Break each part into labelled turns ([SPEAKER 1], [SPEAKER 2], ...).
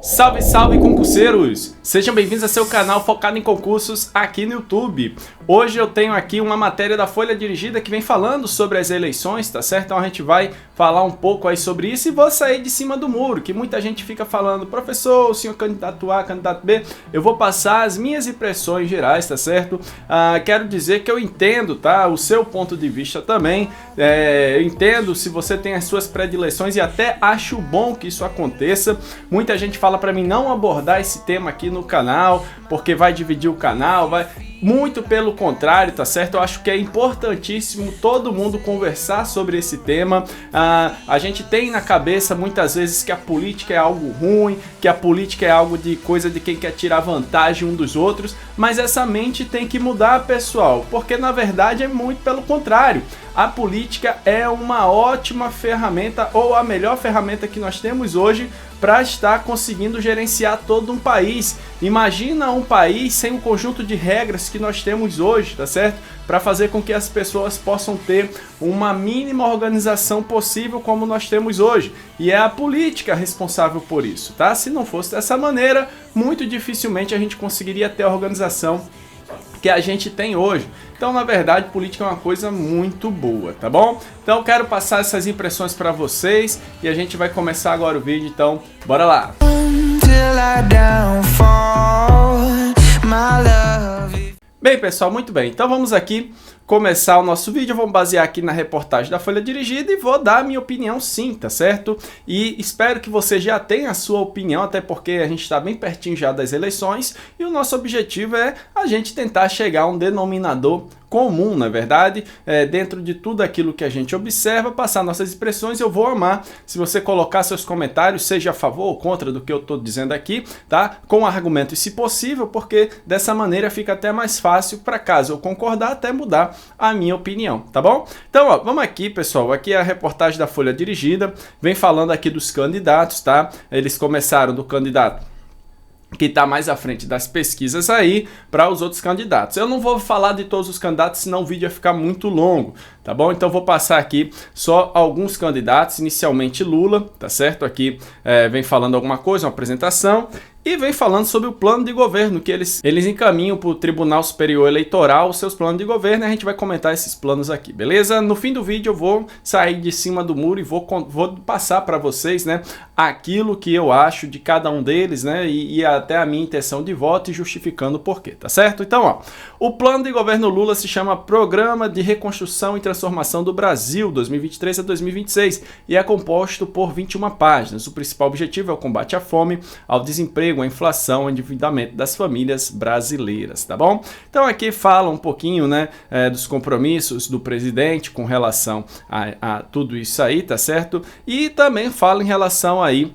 [SPEAKER 1] Salve, salve concurseiros! Sejam bem-vindos a seu canal focado em concursos aqui no YouTube. Hoje eu tenho aqui uma matéria da Folha Dirigida que vem falando sobre as eleições, tá certo? Então a gente vai falar um pouco aí sobre isso e vou sair de cima do muro, que muita gente fica falando, professor, o senhor candidato A, candidato B, eu vou passar as minhas impressões gerais, tá certo? Quero dizer que eu entendo, tá? O seu ponto de vista também, eu entendo se você tem as suas predileções e até acho bom que isso aconteça. Muita gente fala para mim não abordar esse tema aqui no canal, porque vai dividir o canal, muito pelo contrário, tá certo? Eu acho que é importantíssimo todo mundo conversar sobre esse tema. A gente tem na cabeça muitas vezes que a política é algo ruim, que a política é algo de coisa de quem quer tirar vantagem um dos outros, mas essa mente tem que mudar, pessoal, porque na verdade é muito pelo contrário. A política é uma ótima ferramenta, ou a melhor ferramenta que nós temos hoje para estar conseguindo gerenciar todo um país. Imagina um país sem o conjunto de regras que nós temos hoje, tá certo? Para fazer com que as pessoas possam ter uma mínima organização possível como nós temos hoje. E é a política responsável por isso, tá? Se não fosse dessa maneira, muito dificilmente a gente conseguiria ter a organização que a gente tem hoje. Então, na verdade, política é uma coisa muito boa, tá bom? Então, eu quero passar essas impressões para vocês e a gente vai começar agora o vídeo, então, bora lá! Bem, pessoal, muito bem. Então, vamos aqui começar o nosso vídeo. Vamos basear aqui na reportagem da Folha Dirigida e vou dar a minha opinião sim, tá certo? E espero que você já tenha a sua opinião, até porque a gente está bem pertinho já das eleições e o nosso objetivo é a gente tentar chegar a um denominador comum, na verdade, dentro de tudo aquilo que a gente observa, passar nossas expressões. Eu vou amar se você colocar seus comentários, seja a favor ou contra do que eu estou dizendo aqui, tá? Com argumentos, se possível, porque dessa maneira fica até mais fácil para caso eu concordar, até mudar a minha opinião, tá bom? Então, ó, vamos aqui, pessoal, aqui é a reportagem da Folha Dirigida, vem falando aqui dos candidatos, tá? Eles começaram do candidato que está mais à frente das pesquisas aí para os outros candidatos. Eu não vou falar de todos os candidatos, senão o vídeo vai ficar muito longo, tá bom? Então vou passar aqui só alguns candidatos, inicialmente Lula, tá certo? Aqui vem falando alguma coisa, uma apresentação, e vem falando sobre o plano de governo, que eles encaminham para o Tribunal Superior Eleitoral os seus planos de governo, e a gente vai comentar esses planos aqui, beleza? No fim do vídeo eu vou sair de cima do muro e vou passar para vocês, né, aquilo que eu acho de cada um deles, né, e até a minha intenção de voto e justificando o porquê, tá certo? Então, ó, o plano de governo Lula se chama Programa de Reconstrução e Transformação do Brasil 2023 a 2026 e é composto por 21 páginas. O principal objetivo é o combate à fome, ao desemprego, a inflação, o endividamento das famílias brasileiras, tá bom? Então aqui fala um pouquinho, né, dos compromissos do presidente com relação a tudo isso aí, tá certo? E também fala em relação aí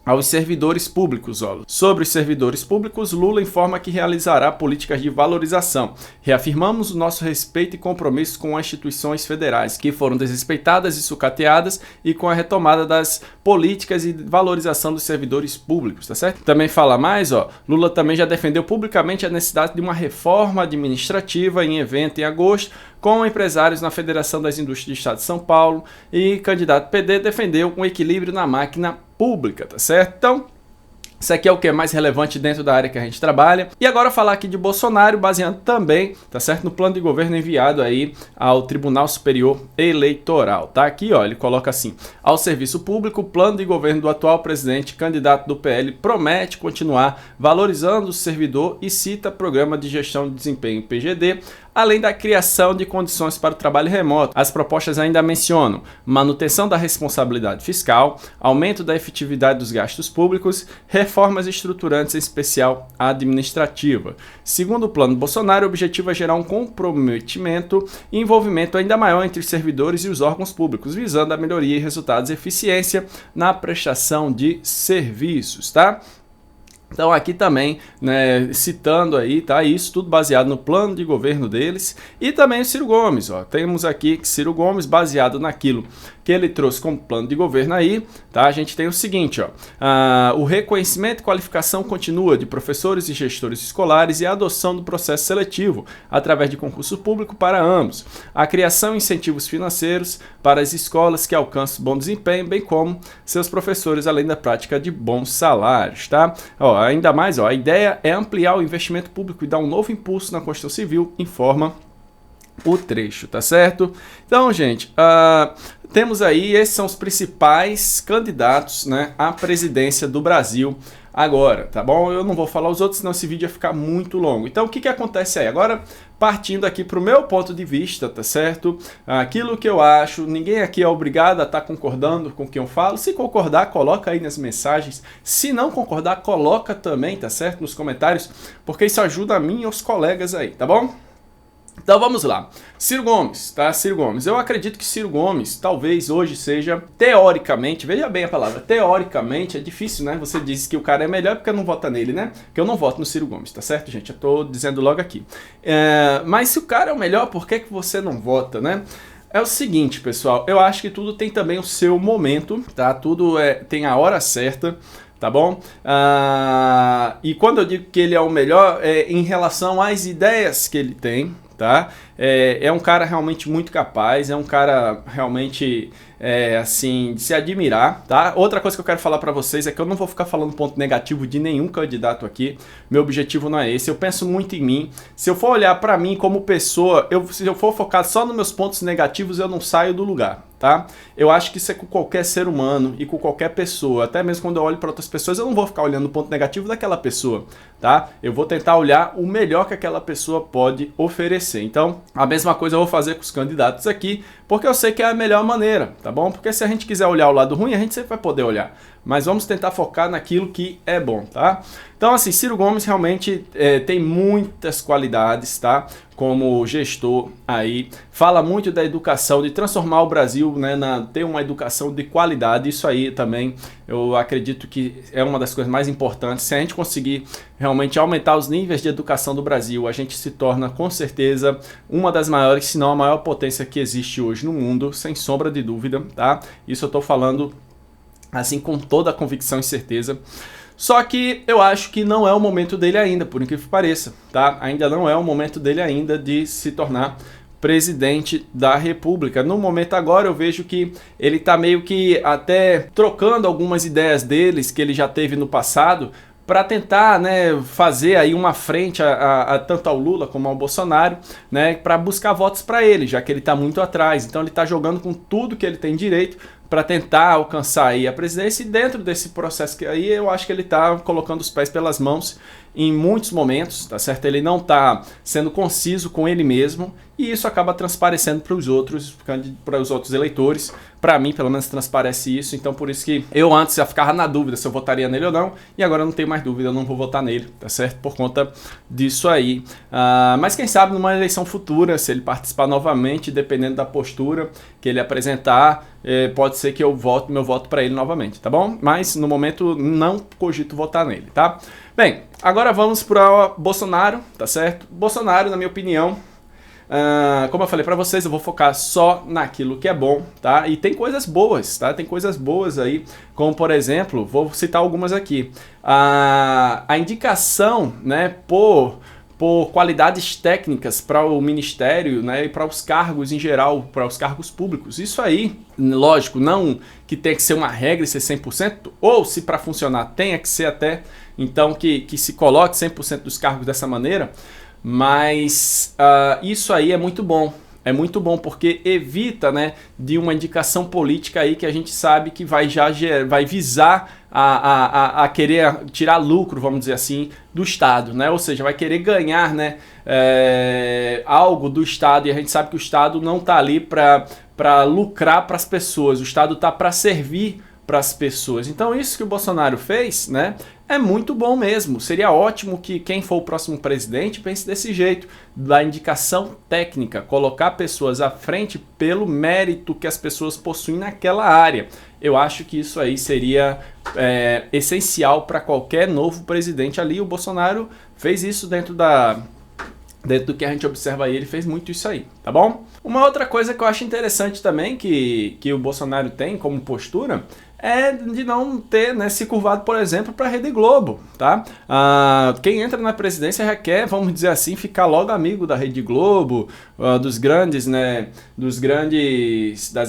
[SPEAKER 1] aos servidores públicos. Ó. Sobre os servidores públicos, Lula informa que realizará políticas de valorização. Reafirmamos o nosso respeito e compromisso com as instituições federais, que foram desrespeitadas e sucateadas, e com a retomada das políticas e valorização dos servidores públicos, tá certo? Também fala mais, ó, Lula também já defendeu publicamente a necessidade de uma reforma administrativa em evento em agosto, com empresários na Federação das Indústrias do Estado de São Paulo, e candidato PD defendeu um equilíbrio na máquina pública, tá certo? Então, isso aqui é o que é mais relevante dentro da área que a gente trabalha. E agora falar aqui de Bolsonaro, baseando também, tá certo, no plano de governo enviado aí ao Tribunal Superior Eleitoral, tá? Aqui, ó, ele coloca assim: ao serviço público, o plano de governo do atual presidente, candidato do PL, promete continuar valorizando o servidor e cita programa de gestão de desempenho PGD, além da criação de condições para o trabalho remoto. As propostas ainda mencionam manutenção da responsabilidade fiscal, aumento da efetividade dos gastos públicos, reformas estruturantes, em especial a administrativa. Segundo o plano Bolsonaro, o objetivo é gerar um comprometimento e envolvimento ainda maior entre os servidores e os órgãos públicos, visando a melhoria e resultados e eficiência na prestação de serviços, tá? Então aqui também, né, citando aí, tá, isso tudo baseado no plano de governo deles, e também o Ciro Gomes, ó, temos aqui que Ciro Gomes, baseado naquilo que ele trouxe como plano de governo aí, tá, a gente tem o seguinte, ó, o reconhecimento e qualificação continua de professores e gestores escolares e a adoção do processo seletivo, através de concurso público para ambos, a criação e incentivos financeiros para as escolas que alcançam bom desempenho, bem como seus professores, além da prática de bons salários, tá? Ó, ainda mais, ó, a ideia é ampliar o investimento público e dar um novo impulso na construção civil, informa o trecho, tá certo? Então, gente, temos aí, esses são os principais candidatos, né, à presidência do Brasil agora, tá bom? Eu não vou falar os outros, senão esse vídeo ia ficar muito longo. Então, o que acontece aí? Agora, partindo aqui para o meu ponto de vista, tá certo? Aquilo que eu acho, ninguém aqui é obrigado a estar concordando com o que eu falo. Se concordar, coloca aí nas mensagens. Se não concordar, coloca também, tá certo? Nos comentários, porque isso ajuda a mim e os colegas aí, tá bom? Então vamos lá, Ciro Gomes, tá? Ciro Gomes, eu acredito que Ciro Gomes talvez hoje seja, teoricamente, veja bem a palavra, teoricamente, é difícil, né? Você diz que o cara é melhor porque não vota nele, né? Porque eu não voto no Ciro Gomes, tá certo, gente? Eu tô dizendo logo aqui. Mas se o cara é o melhor, por que você não vota, né? É o seguinte, pessoal, eu acho que tudo tem também o seu momento, tá? Tudo tem a hora certa. Tá bom? E quando eu digo que ele é o melhor, é em relação às ideias que ele tem, tá? É um cara realmente muito capaz, é um cara realmente, assim, de se admirar, tá? Outra coisa que eu quero falar pra vocês é que eu não vou ficar falando ponto negativo de nenhum candidato aqui, meu objetivo não é esse, eu penso muito em mim, se eu for olhar pra mim como pessoa, se eu for focar só nos meus pontos negativos, eu não saio do lugar. Tá? Eu acho que isso é com qualquer ser humano e com qualquer pessoa, até mesmo quando eu olho para outras pessoas, eu não vou ficar olhando o ponto negativo daquela pessoa, tá? Eu vou tentar olhar o melhor que aquela pessoa pode oferecer. Então, a mesma coisa eu vou fazer com os candidatos aqui, porque eu sei que é a melhor maneira, tá bom? Porque se a gente quiser olhar o lado ruim, a gente sempre vai poder olhar, mas vamos tentar focar naquilo que é bom, tá? Então, assim, Ciro Gomes realmente tem muitas qualidades, tá? Como gestor aí, fala muito da educação, de transformar o Brasil, né, ter uma educação de qualidade. Isso aí também eu acredito que é uma das coisas mais importantes. Se a gente conseguir realmente aumentar os níveis de educação do Brasil, a gente se torna com certeza uma das maiores, se não a maior potência que existe hoje no mundo, sem sombra de dúvida, tá? Isso eu tô falando assim com toda a convicção e certeza. Só que eu acho que não é o momento dele ainda, por incrível que pareça, tá? Ainda não é o momento dele ainda de se tornar presidente da República. No momento agora eu vejo que ele tá meio que até trocando algumas ideias deles que ele já teve no passado para tentar, né, fazer aí uma frente tanto ao Lula como ao Bolsonaro, né, para buscar votos para ele, já que ele está muito atrás. Então ele está jogando com tudo que ele tem direito para tentar alcançar aí a presidência, e dentro desse processo que aí eu acho que ele está colocando os pés pelas mãos em muitos momentos, tá certo? Ele não está sendo conciso com ele mesmo, e isso acaba transparecendo para os outros eleitores. Para mim, pelo menos, transparece isso. Então, por isso que eu antes já ficava na dúvida se eu votaria nele ou não, e agora eu não tenho mais dúvida, eu não vou votar nele, tá certo? Por conta disso aí. Mas quem sabe numa eleição futura, se ele participar novamente, dependendo da postura que ele apresentar, pode ser que eu vote meu voto para ele novamente, tá bom? Mas no momento não cogito votar nele, tá? Bem, agora vamos para Bolsonaro, tá certo? Bolsonaro, na minha opinião, como eu falei para vocês, eu vou focar só naquilo que é bom, tá? E tem coisas boas, tá? Tem coisas boas aí, como por exemplo, vou citar algumas aqui. A indicação, né, por qualidades técnicas para o ministério, né, e para os cargos em geral, para os cargos públicos. Isso aí, lógico, não que tem que ser uma regra e ser 100%, ou se para funcionar tenha que ser até, então que se coloque 100% dos cargos dessa maneira, mas isso aí é muito bom. É muito bom porque evita, né, de uma indicação política aí que a gente sabe que vai visar a querer tirar lucro, vamos dizer assim, do Estado, né? Ou seja, vai querer ganhar, né, algo do Estado, e a gente sabe que o Estado não está ali para lucrar para as pessoas, o Estado está para servir para as pessoas. Então isso que o Bolsonaro fez, né, é muito bom mesmo. Seria ótimo que quem for o próximo presidente pense desse jeito, da indicação técnica, colocar pessoas à frente pelo mérito que as pessoas possuem naquela área. Eu acho que isso aí seria essencial para qualquer novo presidente ali. O Bolsonaro fez isso dentro do que a gente observa aí, ele fez muito isso aí, tá bom? Uma outra coisa que eu acho interessante também, que o Bolsonaro tem como postura, é de não ter, né, se curvado, por exemplo, para a Rede Globo, tá? Quem entra na presidência já quer, vamos dizer assim, ficar logo amigo da Rede Globo, dos grandes, né, das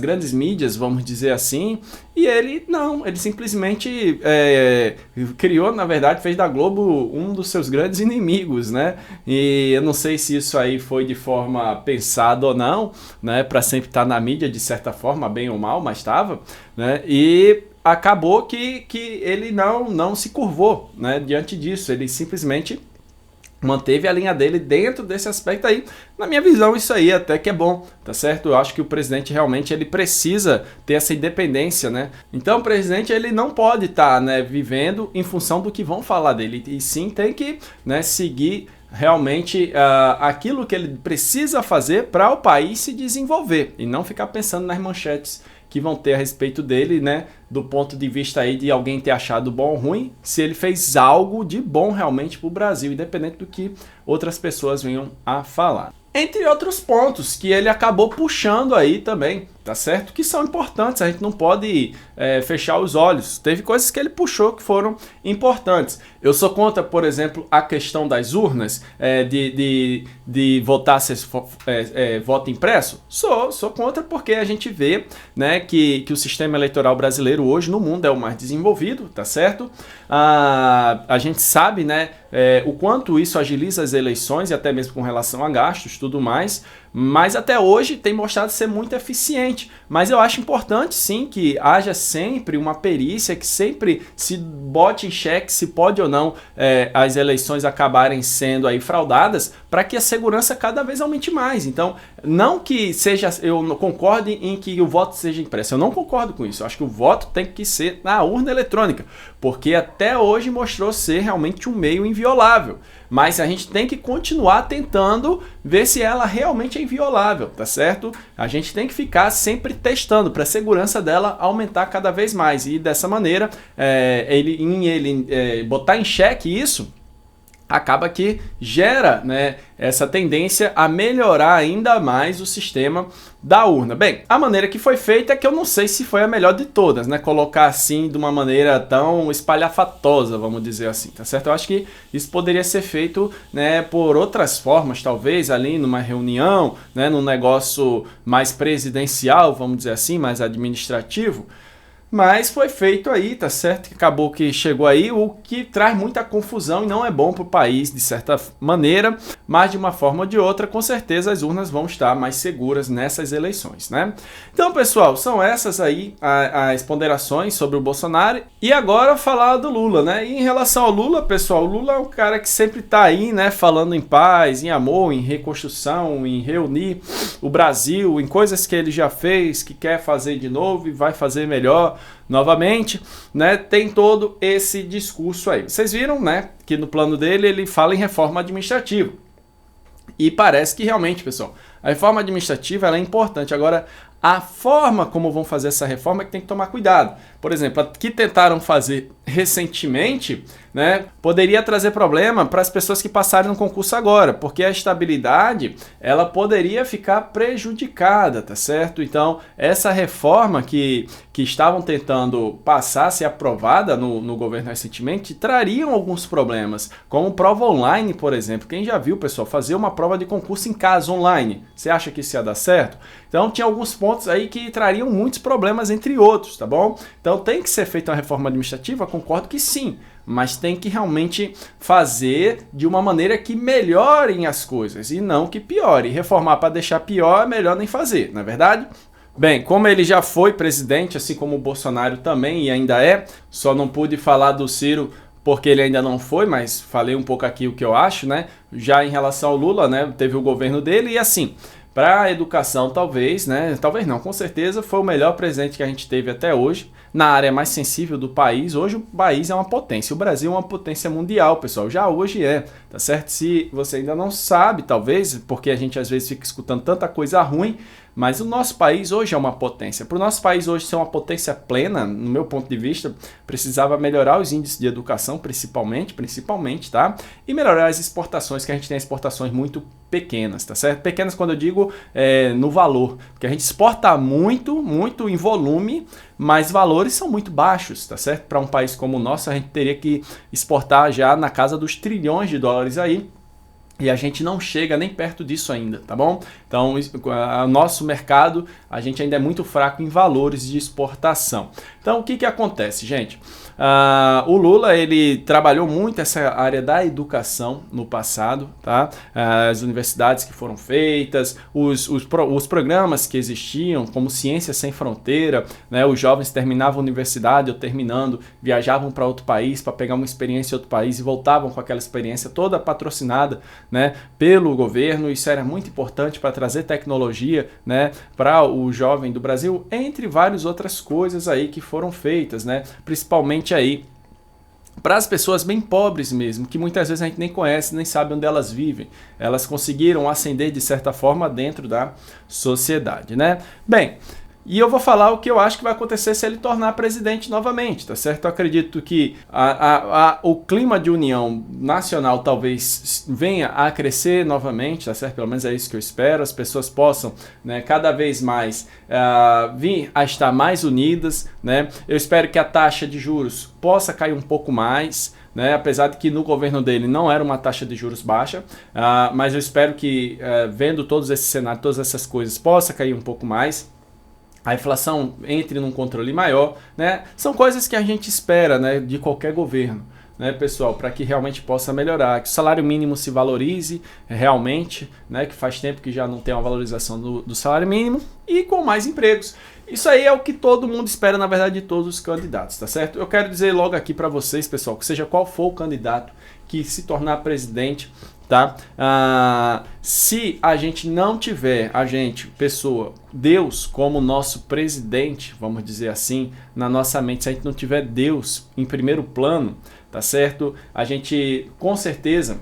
[SPEAKER 1] grandes mídias, vamos dizer assim, e ele não, ele simplesmente criou, na verdade, fez da Globo um dos seus grandes inimigos, né? E eu não sei se isso aí foi de forma pensada ou não, né, para sempre estar na mídia de certa forma, bem ou mal, mas estava, né? E acabou que ele não se curvou, né, diante disso, ele simplesmente manteve a linha dele dentro desse aspecto aí. Na minha visão, isso aí até que é bom, tá certo? Eu acho que o presidente realmente ele precisa ter essa independência, né? Então o presidente ele não pode estar, né, vivendo em função do que vão falar dele, e sim tem que, né, seguir realmente aquilo que ele precisa fazer para o país se desenvolver e não ficar pensando nas manchetes que vão ter a respeito dele, né, do ponto de vista aí de alguém ter achado bom ou ruim, se ele fez algo de bom realmente para o Brasil, independente do que outras pessoas venham a falar. Entre outros pontos que ele acabou puxando aí também, tá certo? Que são importantes, a gente não pode fechar os olhos. Teve coisas que ele puxou que foram importantes. Eu sou contra, por exemplo, a questão das urnas, de votar voto impresso. Sou contra porque a gente vê, né, que o sistema eleitoral brasileiro hoje no mundo é o mais desenvolvido, tá certo? A gente sabe, né, o quanto isso agiliza as eleições e até mesmo com relação a gastos, tudo mais, mas até hoje tem mostrado ser muito eficiente. Mas eu acho importante sim que haja sempre uma perícia, que sempre se bote em xeque se pode ou não as eleições acabarem sendo aí fraudadas, para que a segurança cada vez aumente mais. Então, não que eu não concorde em que o voto seja impresso, eu não concordo com isso. Eu acho que o voto tem que ser na urna eletrônica, porque até hoje mostrou ser realmente um meio inviolável. Mas a gente tem que continuar tentando ver se ela realmente é inviolável, tá certo? A gente tem que ficar sempre testando para a segurança dela aumentar cada vez mais. E dessa maneira, botar em xeque isso, acaba que gera, né, essa tendência a melhorar ainda mais o sistema da urna. Bem, a maneira que foi feita é que eu não sei se foi a melhor de todas, né? Colocar assim de uma maneira tão espalhafatosa, vamos dizer assim, tá certo? Eu acho que isso poderia ser feito, né, por outras formas, talvez ali numa reunião, né, num negócio mais presidencial, vamos dizer assim, mais administrativo. Mas foi feito aí, tá certo? Acabou que chegou aí, o que traz muita confusão e não é bom para o país, de certa maneira, mas de uma forma ou de outra, com certeza as urnas vão estar mais seguras nessas eleições, né? Então, pessoal, são essas aí as ponderações sobre o Bolsonaro. E agora falar do Lula, né? E em relação ao Lula, pessoal, o Lula é um cara que sempre tá aí, né? Falando em paz, em amor, em reconstrução, em reunir o Brasil, em coisas que ele já fez, que quer fazer de novo e vai fazer melhor novamente, né? Tem todo esse discurso aí. Vocês viram, né, que no plano dele ele fala em reforma administrativa. E parece que realmente, pessoal, a reforma administrativa ela é importante. Agora, a forma como vão fazer essa reforma é que tem que tomar cuidado. Por exemplo, a que tentaram fazer recentemente, né, poderia trazer problema para as pessoas que passarem no concurso agora, porque a estabilidade ela poderia ficar prejudicada, tá certo? Então, essa reforma que estavam tentando passar, ser aprovada no governo recentemente, trariam alguns problemas, como prova online, por exemplo. Quem já viu, pessoal, fazer uma prova de concurso em casa online? Você acha que isso ia dar certo? Então, tinha alguns pontos aí que trariam muitos problemas, entre outros, tá bom? Então, tem que ser feita uma reforma administrativa? Concordo que sim, mas tem que realmente fazer de uma maneira que melhorem as coisas e não que piore. Reformar para deixar pior é melhor nem fazer, não é verdade? Bem, como ele já foi presidente, assim como o Bolsonaro também e ainda é, só não pude falar do Ciro porque ele ainda não foi, mas falei um pouco aqui o que eu acho, né? Já em relação ao Lula, né? Teve o governo dele e assim, para a educação talvez, né? Talvez não, com certeza foi o melhor presidente que a gente teve até hoje. na área mais sensível do país. Hoje o país é uma potência, o Brasil é uma potência mundial, pessoal, já hoje é, tá certo? Se você ainda não sabe, talvez, porque a gente às vezes fica escutando tanta coisa ruim, mas o nosso país hoje é uma potência. Para o nosso país hoje ser uma potência plena, no meu ponto de vista, precisava melhorar os índices de educação, principalmente, tá? E melhorar as exportações, que a gente tem exportações muito pequenas, tá certo? Pequenas quando eu digo no valor, porque a gente exporta muito em volume, mas valores são muito baixos, tá certo? Para um país como o nosso, a gente teria que exportar já na casa dos trilhões de dólares aí, e a gente não chega nem perto disso ainda, tá bom? Então, o nosso mercado, a gente ainda é muito fraco em valores de exportação. Então, o que que acontece, gente? O Lula, ele trabalhou muito essa área da educação no passado, tá? As universidades que foram feitas, os programas que existiam, como Ciência Sem Fronteira, né? Os jovens terminavam a universidade ou terminando, viajavam para outro país para pegar uma experiência em outro país e voltavam com aquela experiência toda patrocinada, né, pelo governo. Isso era muito importante para trazer tecnologia, né, para o jovem do Brasil, entre várias outras coisas aí que foram feitas, né, principalmente aí para as pessoas bem pobres mesmo, que muitas vezes a gente nem conhece, nem sabe onde elas vivem. Elas conseguiram ascender de certa forma dentro da sociedade, né? Bem, e eu vou falar o que eu acho que vai acontecer se ele tornar presidente novamente, tá certo? Eu acredito que o clima de união nacional talvez venha a crescer novamente, tá certo? Pelo menos é isso que eu espero. As pessoas possam, né, cada vez mais vir a estar mais unidas, né? Eu espero que a taxa de juros possa cair um pouco mais, né? Apesar de que no governo dele não era uma taxa de juros baixa, mas eu espero que, vendo todos esses cenários, todas essas coisas, possa cair um pouco mais. A inflação entre num controle maior, né? São coisas que a gente espera, né, de qualquer governo, né, pessoal, para que realmente possa melhorar, que o salário mínimo se valorize realmente, né, que faz tempo que já não tem uma valorização do salário mínimo, e com mais empregos. Isso aí é o que todo mundo espera, na verdade, de todos os candidatos, tá certo? Eu quero dizer logo aqui para vocês, pessoal, que seja qual for o candidato que se tornar presidente, tá? Se a gente não tiver, Deus como nosso presidente, vamos dizer assim, na nossa mente, se a gente não tiver Deus em primeiro plano, tá certo? A gente, com certeza,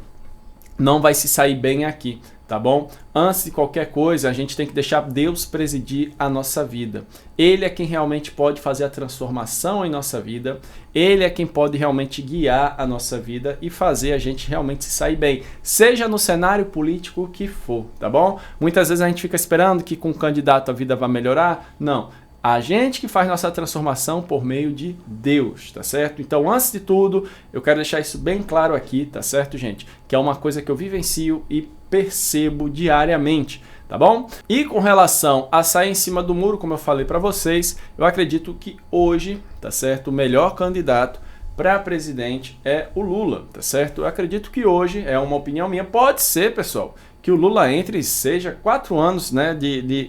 [SPEAKER 1] não vai se sair bem aqui, tá bom? Antes de qualquer coisa, a gente tem que deixar Deus presidir a nossa vida. Ele é quem realmente pode fazer a transformação em nossa vida. Ele é quem pode realmente guiar a nossa vida e fazer a gente realmente se sair bem, seja no cenário político que for, tá bom? Muitas vezes a gente fica esperando que com o candidato a vida vai melhorar. Não. A gente que faz nossa transformação por meio de Deus, tá certo? Então, antes de tudo, eu quero deixar isso bem claro aqui, tá certo, gente? Que é uma coisa que eu vivencio e percebo diariamente, tá bom? E com relação a sair em cima do muro, como eu falei para vocês, eu acredito que hoje, tá certo, o melhor candidato para presidente é o Lula, tá certo? Eu acredito que hoje, é uma opinião minha, pode ser, pessoal, que o Lula entre e seja 4 anos, né, de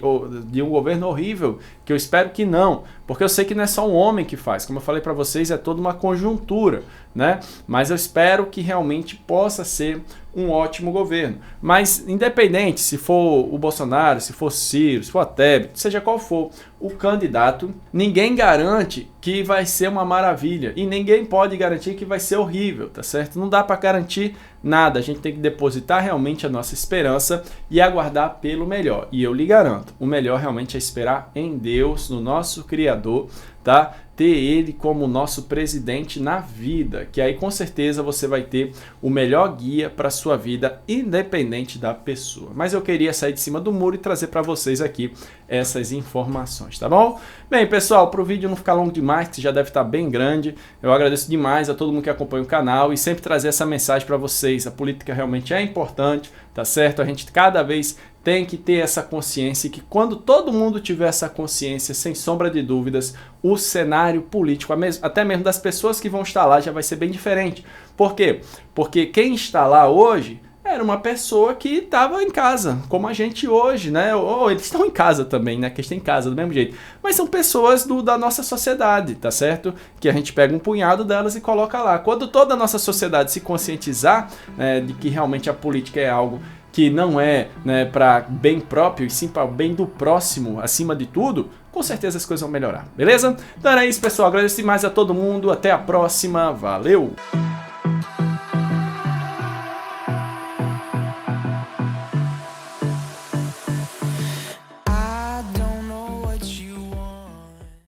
[SPEAKER 1] um governo horrível, que eu espero que não, porque eu sei que não é só um homem que faz, como eu falei para vocês, é toda uma conjuntura, né? Mas eu espero que realmente possa ser um ótimo governo. Mas independente se for o Bolsonaro, se for o Ciro, se for a Tebet, seja qual for o candidato, ninguém garante que vai ser uma maravilha e ninguém pode garantir que vai ser horrível, tá certo? Não dá para garantir nada, a gente tem que depositar realmente a nossa esperança e aguardar pelo melhor. E eu lhe garanto, o melhor realmente é esperar em Deus, no nosso Criador, tá? Ter ele como nosso presidente na vida, que aí com certeza você vai ter o melhor guia para a sua vida, independente da pessoa. Mas eu queria sair de cima do muro e trazer para vocês aqui essas informações, tá bom? Bem, pessoal, para o vídeo não ficar longo demais, que já deve estar bem grande, eu agradeço demais a todo mundo que acompanha o canal e sempre trazer essa mensagem para vocês. A política realmente é importante, tá certo? A gente cada vez tem que ter essa consciência e que quando todo mundo tiver essa consciência, sem sombra de dúvidas, o cenário político, até mesmo das pessoas que vão estar lá, já vai ser bem diferente. Por quê? Porque quem está lá hoje era uma pessoa que estava em casa, como a gente hoje, né? Ou eles estão em casa também, né? Que eles estão em casa do mesmo jeito. Mas são pessoas da nossa sociedade, tá certo? Que a gente pega um punhado delas e coloca lá. Quando toda a nossa sociedade se conscientizar, né, de que realmente a política é algo que não é, né, para bem próprio e sim para o bem do próximo acima de tudo, com certeza as coisas vão melhorar, beleza? Então era isso, pessoal. Agradeço mais a todo mundo. Até a próxima. Valeu!